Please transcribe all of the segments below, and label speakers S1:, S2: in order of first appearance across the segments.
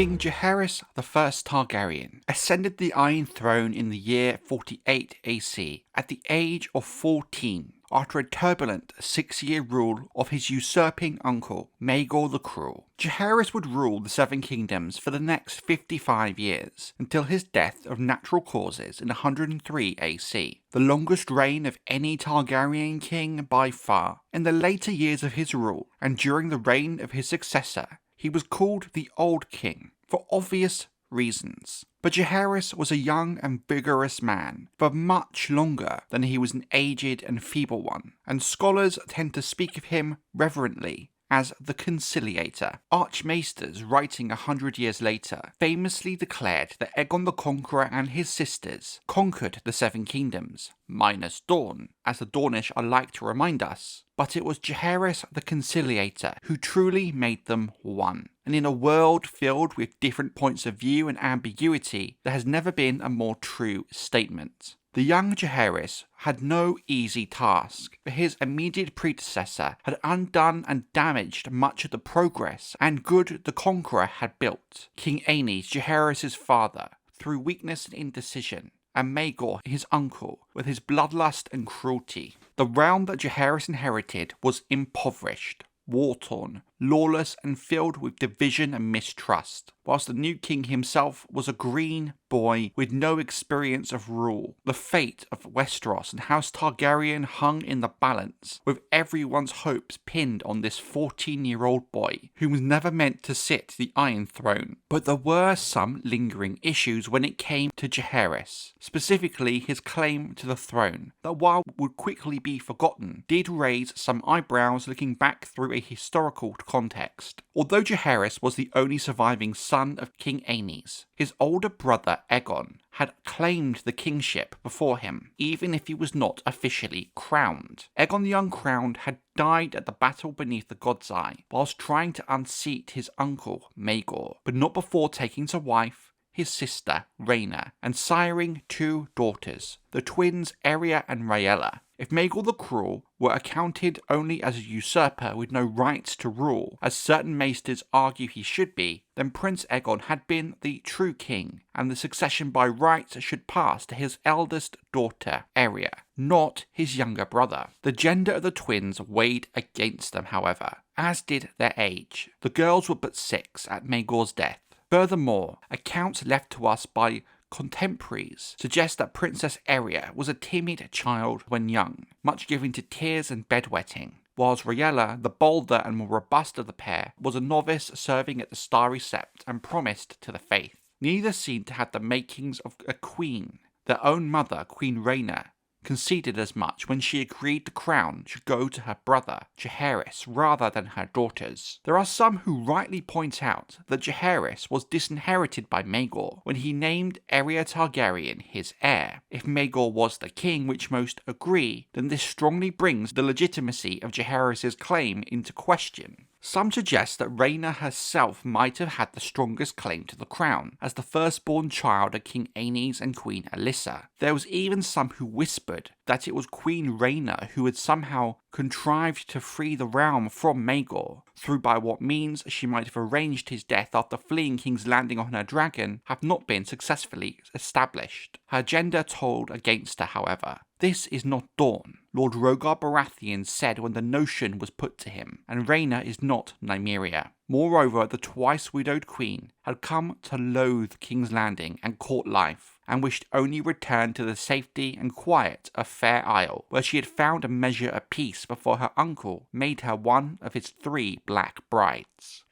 S1: King Jaehaerys I Targaryen ascended the Iron Throne in the year 48 AC at the age of 14 after a turbulent 6-year rule of his usurping uncle, Maegor the Cruel. Jaehaerys would rule the Seven Kingdoms for the next 55 years, until his death of natural causes in 103 AC, the longest reign of any Targaryen king by far. In the later years of his rule, and during the reign of his successor, he was called the Old King, for obvious reasons. But Jaehaerys was a young and vigorous man for much longer than he was an aged and feeble one, and scholars tend to speak of him reverently as the Conciliator. Archmaesters, writing 100 years later, famously declared that Aegon the Conqueror and his sisters conquered the Seven Kingdoms, minus Dorne, as the Dornish are like to remind us, but it was Jaehaerys the Conciliator who truly made them one. And in a world filled with different points of view and ambiguity, there has never been a more true statement. The young Jaehaerys had no easy task, for his immediate predecessor had undone and damaged much of the progress and good the Conqueror had built. King Aenys, Jaehaerys' father, through weakness and indecision, and Maegor, his uncle, with his bloodlust and cruelty. The realm that Jaehaerys inherited was impoverished, war-torn, lawless and filled with division and mistrust, whilst the new king himself was a green boy with no experience of rule. The fate of Westeros and House Targaryen hung in the balance, with everyone's hopes pinned on this 14-year-old boy, who was never meant to sit the Iron Throne. But there were some lingering issues when it came to Jaehaerys, specifically his claim to the throne, that while would quickly be forgotten, did raise some eyebrows looking back through a historical context. Although Jaehaerys was the only surviving son of King Aenys, his older brother Aegon had claimed the kingship before him, even if he was not officially crowned. Aegon the Uncrowned had died at the battle beneath the God's Eye, whilst trying to unseat his uncle Maegor, but not before taking to wife his sister Rhaena, and siring 2 daughters, the twins Arya and Rhaella. If Maegor the Cruel were accounted only as a usurper with no rights to rule, as certain maesters argue he should be, then Prince Aegon had been the true king, and the succession by rights should pass to his eldest daughter, Arya, not his younger brother. The gender of the twins weighed against them, however, as did their age. The girls were but 6 at Maegor's death. Furthermore, accounts left to us by contemporaries suggest that Princess Arya was a timid child when young, much given to tears and bedwetting, whilst Rhaella, the bolder and more robust of the pair, was a novice serving at the Starry Sept and promised to the faith. Neither seemed to have the makings of a queen. Their own mother, Queen Rhaena, conceded as much when she agreed the crown should go to her brother, Jaehaerys, rather than her daughters. There are some who rightly point out that Jaehaerys was disinherited by Maegor when he named Arya Targaryen his heir. If Maegor was the king, which most agree, then this strongly brings the legitimacy of Jaehaerys' claim into question. Some suggest that Rhaena herself might have had the strongest claim to the crown, as the firstborn child of King Aenys and Queen Alyssa. There was even some who whispered that it was Queen Rhaena who had somehow contrived to free the realm from Maegor, through by what means she might have arranged his death after fleeing King's Landing on her dragon have not been successfully established. Her gender told against her, however. This is not Dorne, Lord Rogar Baratheon said when the notion was put to him, and Rhaena is not Nymeria. Moreover, the twice-widowed queen had come to loathe King's Landing and court life, and wished only return to the safety and quiet of Fair Isle, where she had found a measure of peace before her uncle made her one of his 3 black brides.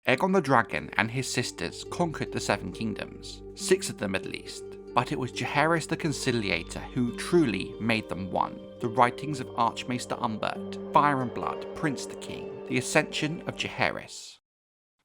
S1: Aegon the Dragon and his sisters conquered the Seven Kingdoms, 6 of them at least, but it was Jaehaerys the Conciliator who truly made them one. The writings of Archmaester Umbert, Fire and Blood, Prince the King, the ascension of Jaehaerys.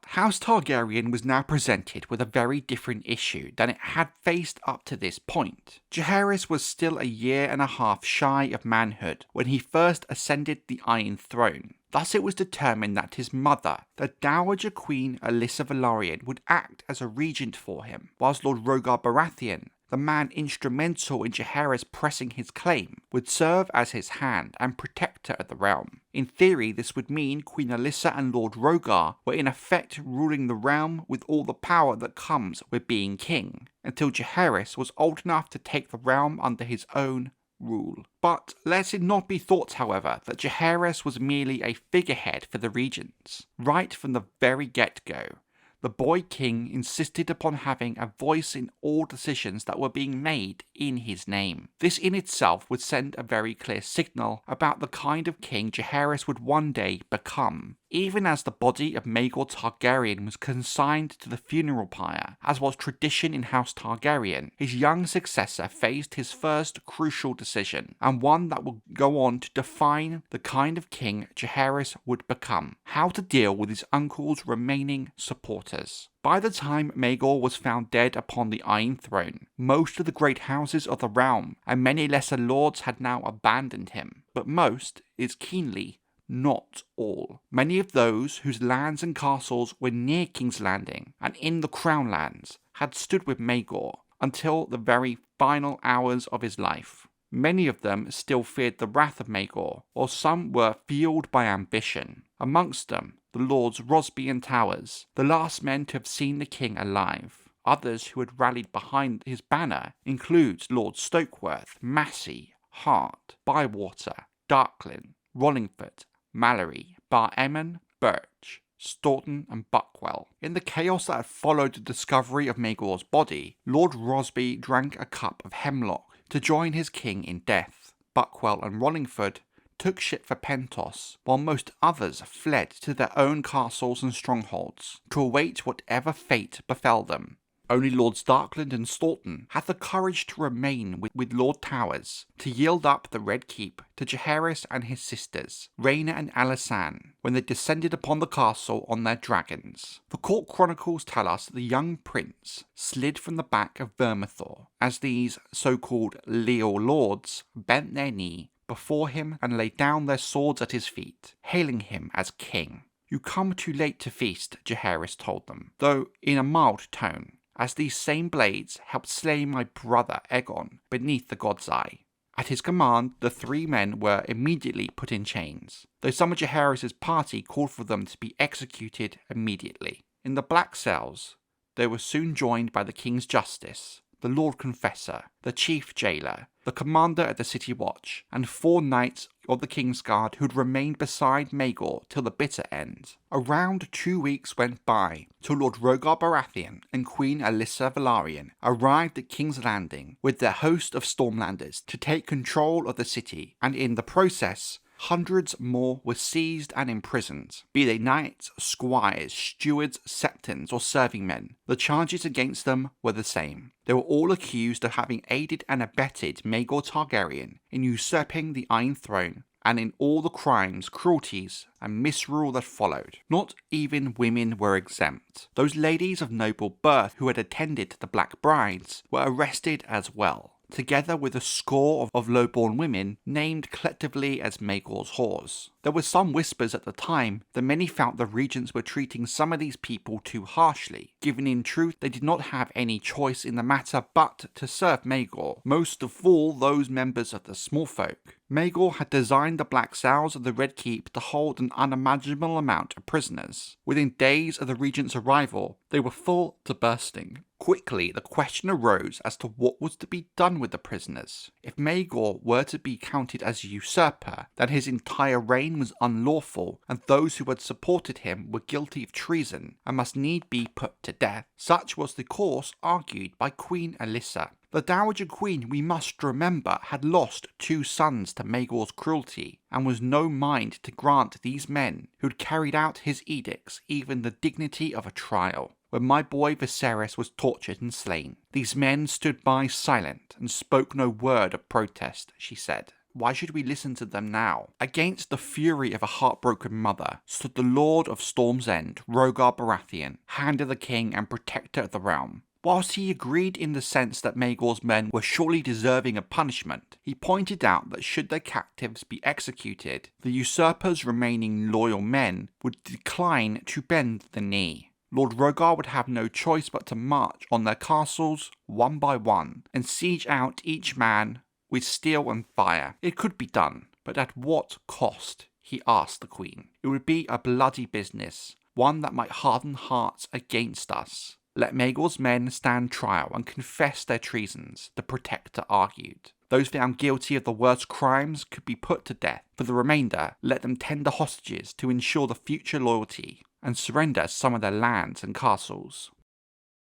S1: House Targaryen was now presented with a very different issue than it had faced up to this point. Jaehaerys was still a year and a half shy of manhood when he first ascended the Iron Throne. Thus it was determined that his mother, the Dowager Queen Alyssa Velaryon, would act as a regent for him, whilst Lord Rogar Baratheon, the man instrumental in Jaehaerys pressing his claim, would serve as his hand and protector of the realm. In theory, this would mean Queen Alyssa and Lord Rogar were in effect ruling the realm with all the power that comes with being king, until Jaehaerys was old enough to take the realm under his own rule. But let it not be thought, however, that Jaehaerys was merely a figurehead for the regents. Right from the very get-go, the boy king insisted upon having a voice in all decisions that were being made in his name. This in itself would send a very clear signal about the kind of king Jaehaerys would one day become. Even as the body of Maegor Targaryen was consigned to the funeral pyre, as was tradition in House Targaryen, his young successor faced his first crucial decision, and one that will go on to define the kind of king Jaehaerys would become: how to deal with his uncle's remaining supporters. By the time Maegor was found dead upon the Iron Throne, most of the great houses of the realm and many lesser lords had now abandoned him, but most is keenly not all. Many of those whose lands and castles were near King's Landing and in the Crown Lands had stood with Maegor until the very final hours of his life. Many of them still feared the wrath of Maegor, or some were fueled by ambition. Amongst them, the Lords Rosby and Towers, the last men to have seen the king alive. Others who had rallied behind his banner includes Lord Stokeworth, Massey, Hart, Bywater, Darklyn, Rollingford, Mallory, Bar-Emmon, Birch, Staunton and Buckwell. In the chaos that had followed the discovery of Maegor's body, Lord Rosby drank a cup of hemlock to join his king in death. Buckwell and Rollingford took ship for Pentos, while most others fled to their own castles and strongholds to await whatever fate befell them. Only Lords Darkland and Staunton had the courage to remain with Lord Towers, to yield up the Red Keep to Jaehaerys and his sisters, Rhaena and Alysanne, when they descended upon the castle on their dragons. The court chronicles tell us that the young prince slid from the back of Vermithor, as these so-called leal lords bent their knee before him and laid down their swords at his feet, hailing him as king. "You come too late to feast," Jaehaerys told them, though in a mild tone, as these same blades helped slay my brother Aegon beneath the god's eye. At his command, the three men were immediately put in chains, though some of Jaehaerys' party called for them to be executed immediately. In the black cells, they were soon joined by the king's justice, the Lord Confessor, the chief jailer, the commander of the city watch, and 4 knights of the King's Guard who'd remained beside Maegor till the bitter end. Around 2 weeks went by till Lord Rogar Baratheon and Queen Alyssa Velaryon arrived at King's Landing with their host of Stormlanders to take control of the city, and in the process, hundreds more were seized and imprisoned, be they knights, squires, stewards, septons, or serving men. The charges against them were the same. They were all accused of having aided and abetted Maegor Targaryen in usurping the Iron Throne, and in all the crimes, cruelties, and misrule that followed. Not even women were exempt. Those ladies of noble birth who had attended the Black Brides were arrested as well, together with a score of low-born women named collectively as Maegor's whores. There were some whispers at the time that many felt the regents were treating some of these people too harshly, given in truth they did not have any choice in the matter but to serve Maegor, most of all those members of the small folk. Maegor had designed the black cells of the Red Keep to hold an unimaginable amount of prisoners. Within days of the regent's arrival, they were full to bursting. Quickly, the question arose as to what was to be done with the prisoners. If Maegor were to be counted as a usurper, then his entire reign was unlawful, and those who had supported him were guilty of treason and must need be put to death. Such was the course argued by Queen Alyssa. The Dowager Queen, we must remember, had lost 2 sons to Maegor's cruelty, and was no mind to grant these men, who'd carried out his edicts, even the dignity of a trial. When my boy Viserys was tortured and slain, these men stood by silent and spoke no word of protest, she said. Why should we listen to them now? Against the fury of a heartbroken mother stood the Lord of Storm's End, Rogar Baratheon, Hand of the King and Protector of the Realm. Whilst he agreed in the sense that Maegor's men were surely deserving of punishment, he pointed out that should their captives be executed, the usurper's remaining loyal men would decline to bend the knee. Lord Rogar would have no choice but to march on their castles one by one and siege out each man with steel and fire. It could be done, but at what cost, he asked the Queen. It would be a bloody business, one that might harden hearts against us. Let Maegor's men stand trial and confess their treasons, the Protector argued. Those found guilty of the worst crimes could be put to death. For the remainder, let them tender hostages to ensure the future loyalty and surrender some of their lands and castles.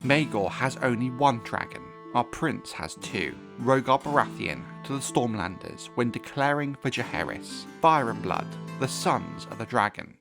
S1: Maegor has only one dragon. Our prince has two. Rogar Baratheon to the Stormlanders when declaring for Jaehaerys, Fire and Blood, the sons of the dragon.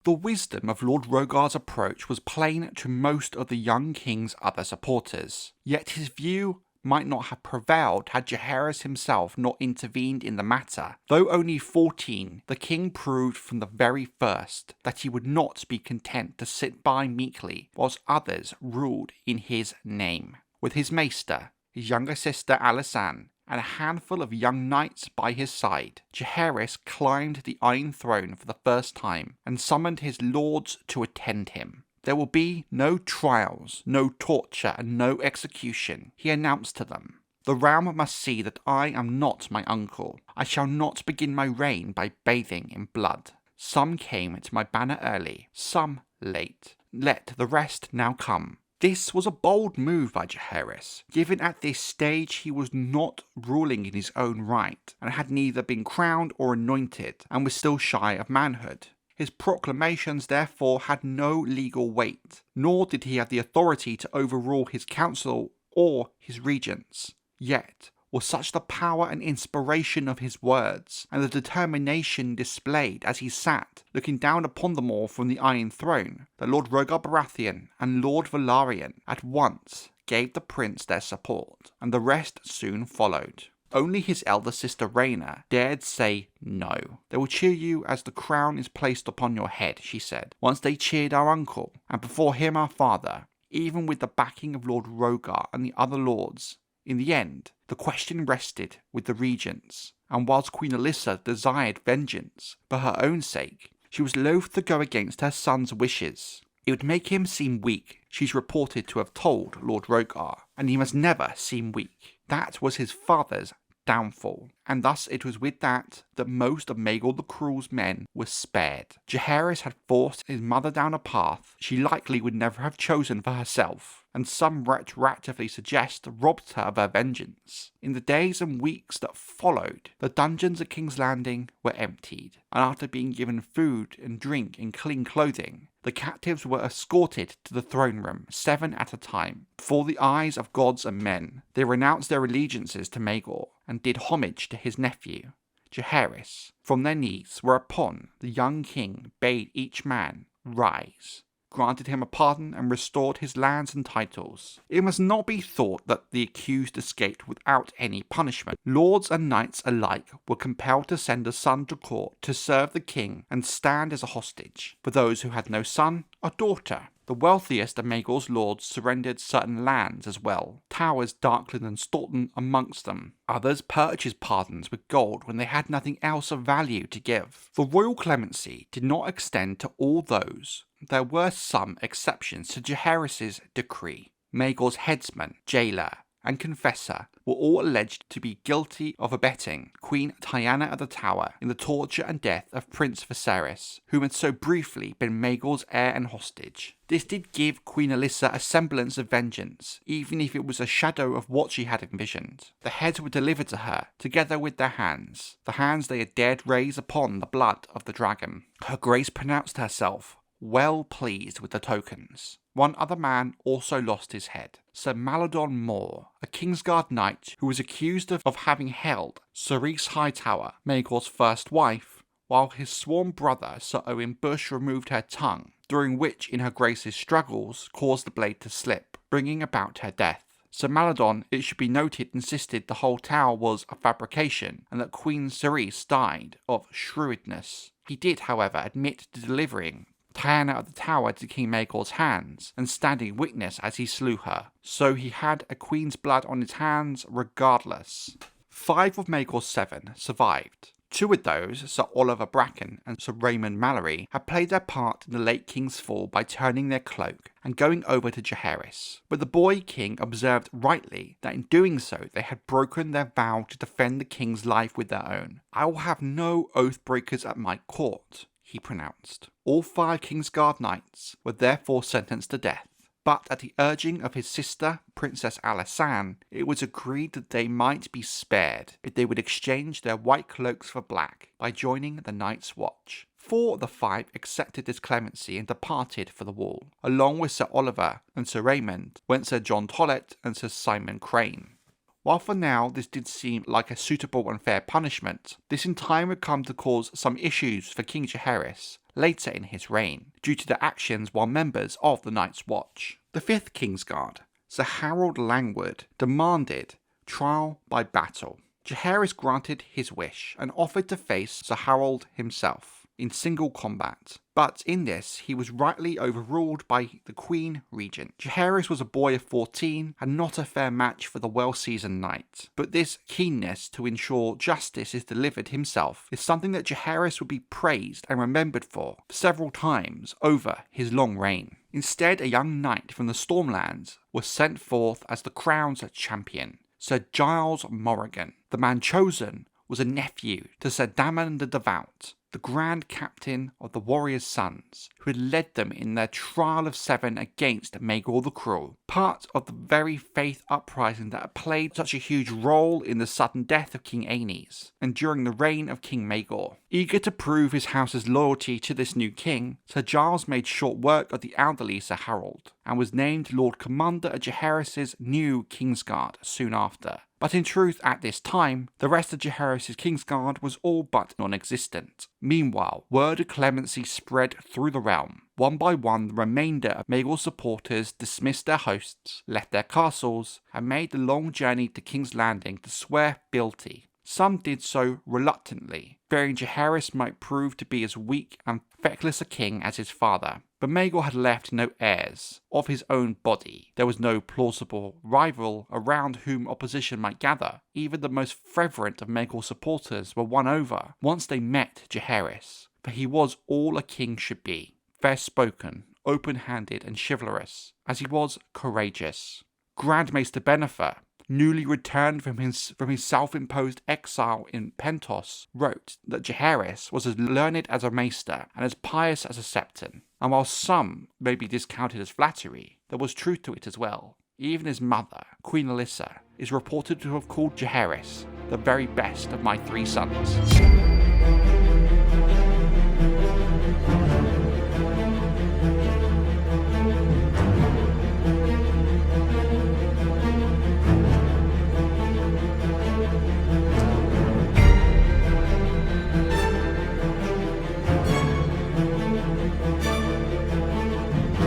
S1: The wisdom of Lord Rogar's approach was plain to most of the young king's other supporters, yet his view might not have prevailed had Jaehaerys himself not intervened in the matter. Though only 14, the king proved from the very first that he would not be content to sit by meekly whilst others ruled in his name. With his maester, his younger sister Alysanne, and a handful of young knights by his side, Jaehaerys climbed the Iron Throne for the first time and summoned his lords to attend him. There will be no trials, no torture, and no execution, he announced to them. The realm must see that I am not my uncle. I shall not begin my reign by bathing in blood. Some came to my banner early, some late. Let the rest now come. This was a bold move by Jaehaerys, given at this stage he was not ruling in his own right, and had neither been crowned or anointed, and was still shy of manhood. His proclamations therefore had no legal weight, nor did he have the authority to overrule his council or his regents. Yet was such the power and inspiration of his words, and the determination displayed as he sat, looking down upon them all from the Iron Throne, that Lord Rogar Baratheon and Lord Velaryon at once gave the prince their support, and the rest soon followed. Only his elder sister Rhaena dared say no. They will cheer you as the crown is placed upon your head, she said. Once they cheered our uncle, and before him our father, even with the backing of Lord Rogar and the other lords. In the end, the question rested with the regents, and whilst Queen Alyssa desired vengeance for her own sake, she was loath to go against her son's wishes. It would make him seem weak, she's reported to have told Lord Rogar, and he must never seem weak. That was his father's downfall, and thus it was with that most of Maegor the Cruel's men were spared. Jaehaerys had forced his mother down a path she likely would never have chosen for herself, and some retroactively suggest robbed her of her vengeance. In the days and weeks that followed, the dungeons at King's Landing were emptied, and after being given food and drink and clean clothing, the captives were escorted to the throne room, 7 at a time. Before the eyes of gods and men, they renounced their allegiances to Maegor, and did homage to his nephew, Jaehaerys, from their knees, whereupon the young king bade each man rise, granted him a pardon, and restored his lands and titles. It must not be thought that the accused escaped without any punishment. Lords and knights alike were compelled to send a son to court to serve the king and stand as a hostage. For those who had no son, a daughter. The wealthiest of Maegor's lords surrendered certain lands as well, Towers, Darkland and Staunton amongst them. Others purchased pardons with gold when they had nothing else of value to give. The royal clemency did not extend to all those. There were some exceptions to Jaehaerys' decree. Maegor's headsman, jailer, and confessor were all alleged to be guilty of abetting Queen Tyanna of the Tower in the torture and death of Prince Viserys, whom had so briefly been Maegor's heir and hostage. This did give Queen Alyssa a semblance of vengeance, even if it was a shadow of what she had envisioned. The heads were delivered to her, together with their hands, the hands they had dared raise upon the blood of the dragon. Her Grace pronounced herself well pleased with the tokens. One other man also lost his head, Sir Maladon Moore, a Kingsguard knight who was accused of having held Cerys Hightower, Maegor's first wife, while his sworn brother Sir Owen Bush removed her tongue, during which in her Grace's struggles caused the blade to slip, bringing about her death. Sir Maladon, it should be noted, insisted the whole tower was a fabrication, and that Queen Cerys died of shrewdness. He did, however, admit to delivering Tyanna of the Tower to King Maegor's hands, and standing witness as he slew her, so he had a queen's blood on his hands regardless. 5 of Maegor's 7 survived. Two of those, Sir Oliver Bracken and Sir Raymond Mallory, had played their part in the late king's fall by turning their cloak and going over to Jaehaerys. But the boy king observed rightly that in doing so they had broken their vow to defend the king's life with their own. "I will have no oath breakers at my court," he pronounced. All 5 Kingsguard knights were therefore sentenced to death. But at the urging of his sister, Princess Alysanne, it was agreed that they might be spared if they would exchange their white cloaks for black by joining the Night's Watch. 4 of the 5 accepted this clemency and departed for the wall. Along with Sir Oliver and Sir Raymond went Sir John Tollet and Sir Simon Crane. While for now this did seem like a suitable and fair punishment, this in time would come to cause some issues for King Jaehaerys later in his reign, due to their actions while members of the Night's Watch. The 5th Kingsguard, Sir Harold Langwood, demanded trial by battle. Jaehaerys granted his wish and offered to face Sir Harold himself in single combat, but in this he was rightly overruled by the Queen Regent. Jaehaerys was a boy of 14 and not a fair match for the well-seasoned knight, but this keenness to ensure justice is delivered himself is something that Jaehaerys would be praised and remembered for several times over his long reign. Instead, a young knight from the Stormlands was sent forth as the crown's champion, Sir Giles Morrigan. The man chosen was a nephew to Sir Daemon the Devout, the Grand Captain of the Warriors' Sons, who had led them in their trial of 7 against Maegor the Cruel, part of the very faith uprising that had played such a huge role in the sudden death of King Aenys, and during the reign of King Maegor. Eager to prove his house's loyalty to this new king, Sir Giles made short work of the elderly Sir Harold, and was named Lord Commander of Jaehaerys' new Kingsguard soon after. But in truth, at this time, the rest of Jaehaerys' Kingsguard was all but non-existent. Meanwhile, word of clemency spread through the realm. One by one, the remainder of Maegor's supporters dismissed their hosts, left their castles, and made the long journey to King's Landing to swear fealty. Some did so reluctantly, fearing Jaehaerys might prove to be as weak and feckless a king as his father. But Maegor had left no heirs of his own body. There was no plausible rival around whom opposition might gather. Even the most fervent of Maegor's supporters were won over once they met Jaehaerys, for he was all a king should be, fair-spoken, open-handed and chivalrous, as he was courageous. Grandmaester Vermithor, newly returned from his self-imposed exile in Pentos, wrote that Jaehaerys was as learned as a maester and as pious as a septon. And while some may be discounted as flattery, there was truth to it as well. Even his mother, Queen Alyssa, is reported to have called Jaehaerys the very best of my 3 sons.